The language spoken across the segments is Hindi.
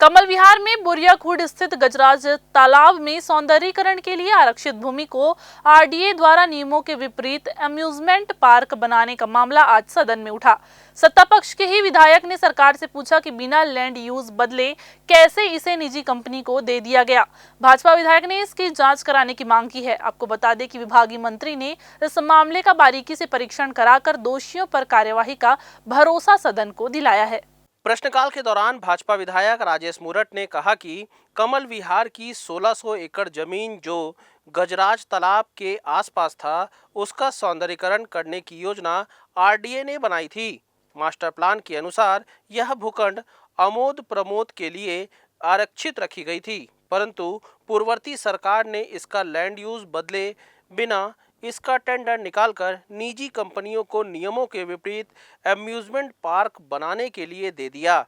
कमल विहार में बुरियाखुर्द स्थित गजराज तालाब में सौंदर्यीकरण के लिए आरक्षित भूमि को आरडीए द्वारा नियमों के विपरीत अम्यूजमेंट पार्क बनाने का मामला आज सदन में उठा। सत्ता पक्ष के ही विधायक ने सरकार से पूछा कि बिना लैंड यूज बदले कैसे इसे निजी कंपनी को दे दिया गया। भाजपा विधायक ने इसकी जांच कराने की मांग की है। आपको बता दें कि विभागीय मंत्री ने इस मामले का बारीकी से परीक्षण कराकर दोषियों पर कार्यवाही का भरोसा सदन को दिलाया है। प्रश्नकाल के दौरान भाजपा विधायक राजेश मूरत ने कहा कि कमल विहार की 1600 एकड़ जमीन जो गजराज तालाब के आसपास था, उसका सौंदर्यीकरण करने की योजना आरडीए ने बनाई थी। मास्टर प्लान के अनुसार यह भूखंड आमोद प्रमोद के लिए आरक्षित रखी गई थी, परंतु पूर्ववर्ती सरकार ने इसका लैंड यूज बदले बिना इसका टेंडर निकालकर निजी कंपनियों को नियमों के विपरीत अम्यूजमेंट पार्क बनाने के लिए दे दिया,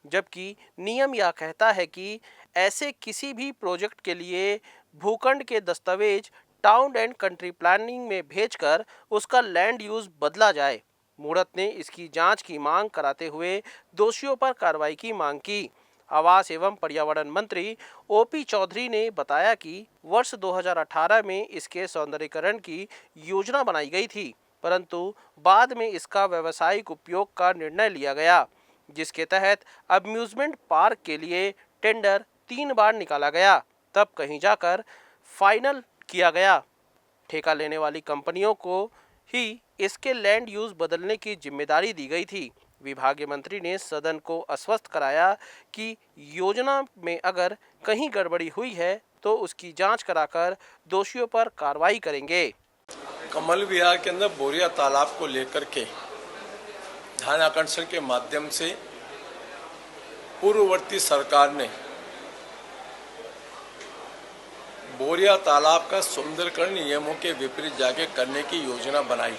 जबकि नियम यह कहता है कि ऐसे किसी भी प्रोजेक्ट के लिए भूखंड के दस्तावेज टाउन एंड कंट्री प्लानिंग में भेजकर उसका लैंड यूज बदला जाए। मूरत ने इसकी जांच की मांग कराते हुए दोषियों पर कार्रवाई की मांग की। आवास एवं पर्यावरण मंत्री ओपी चौधरी ने बताया कि वर्ष 2018 में इसके सौंदर्यीकरण की योजना बनाई गई थी, परंतु बाद में इसका व्यावसायिक उपयोग का निर्णय लिया गया, जिसके तहत अम्यूजमेंट पार्क के लिए टेंडर 3 बार निकाला गया, तब कहीं जाकर फाइनल किया गया। ठेका लेने वाली कंपनियों को ही इसके लैंड यूज बदलने की जिम्मेदारी दी गई थी। विभागीय मंत्री ने सदन को आश्वस्त कराया कि योजना में अगर कहीं गड़बड़ी हुई है तो उसकी जांच कराकर दोषियों पर कार्रवाई करेंगे। कमल विहार के अंदर बोरिया तालाब को लेकर के ध्यान आकर्षण के माध्यम से पूर्ववर्ती सरकार ने बोरिया तालाब का सौंदर्यीकरण नियमों के विपरीत जाके करने की योजना बनाई।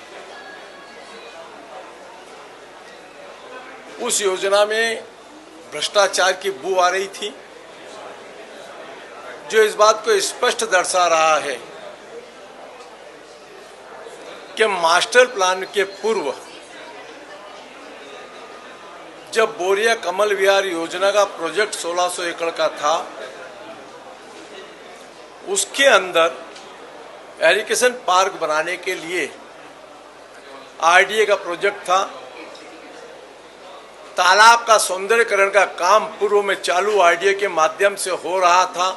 उस योजना में भ्रष्टाचार की बू आ रही थी, जो इस बात को स्पष्ट दर्शा रहा है कि मास्टर प्लान के पूर्व जब बोरिया कमल विहार योजना का प्रोजेक्ट 1600 एकड़ का था, उसके अंदर एरिगेशन पार्क बनाने के लिए आरडीए का प्रोजेक्ट था। तालाब का सौंदर्यीकरण का काम पूर्व में चालू आरडीए के माध्यम से हो रहा था,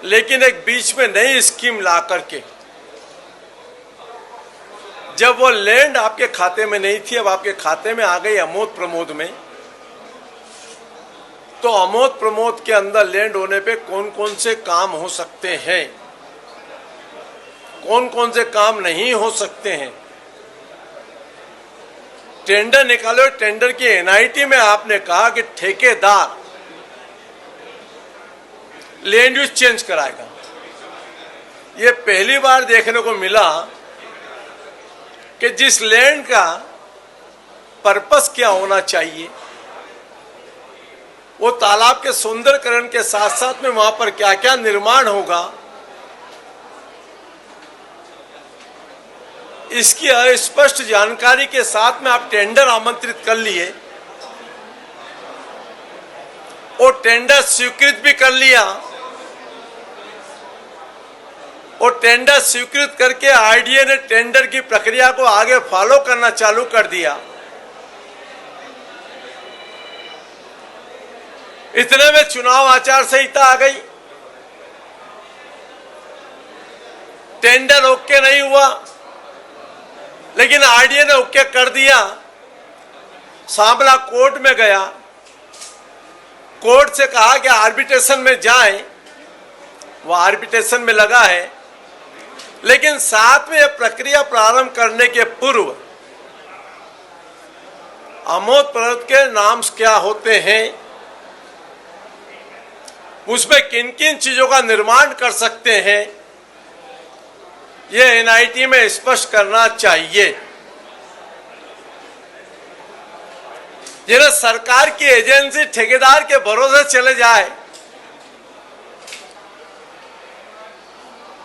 लेकिन एक बीच में नई स्कीम ला करके जब वो लैंड आपके खाते में नहीं थी, अब आपके खाते में आ गई आमोद प्रमोद में, तो आमोद प्रमोद के अंदर लैंड होने पे कौन कौन से काम हो सकते हैं, कौन कौन से काम नहीं हो सकते हैं, टेंडर निकालो। टेंडर की एनआईटी में आपने कहा कि ठेकेदार लैंड यूज चेंज कराएगा। ये पहली बार देखने को मिला कि जिस लैंड का पर्पस क्या होना चाहिए, वो तालाब के सौंदर्यीकरण के साथ साथ में वहां पर क्या क्या निर्माण होगा, इसकी स्पष्ट जानकारी के साथ में आप टेंडर आमंत्रित कर लिए और टेंडर स्वीकृत भी कर लिया, और टेंडर स्वीकृत करके आरडीए ने टेंडर की प्रक्रिया को आगे फॉलो करना चालू कर दिया। इतने में चुनाव आचार संहिता आ गई, टेंडर ओके नहीं हुआ, लेकिन आरडीए ने ओके कर दिया। सांबला कोर्ट में गया, कोर्ट से कहा कि आर्बिट्रेशन में जाएं, वो आर्बिट्रेशन में लगा है, लेकिन साथ में यह प्रक्रिया प्रारंभ करने के पूर्व आमोद प्रमोद के नाम क्या होते हैं, उसमें किन किन चीजों का निर्माण कर सकते हैं, यह एनआईटी में स्पष्ट करना चाहिए। यदि सरकार की एजेंसी ठेकेदार के भरोसे चले जाए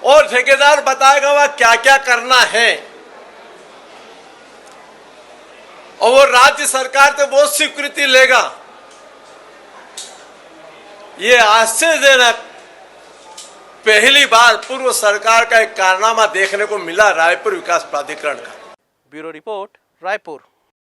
और ठेकेदार बताएगा वह क्या क्या करना है, और वो राज्य सरकार से वो स्वीकृति लेगा ये आश्चर्यजनक पहली बार पूर्व सरकार का एक कारनामा देखने को मिला रायपुर विकास प्राधिकरण का। Bureau report, Raipur.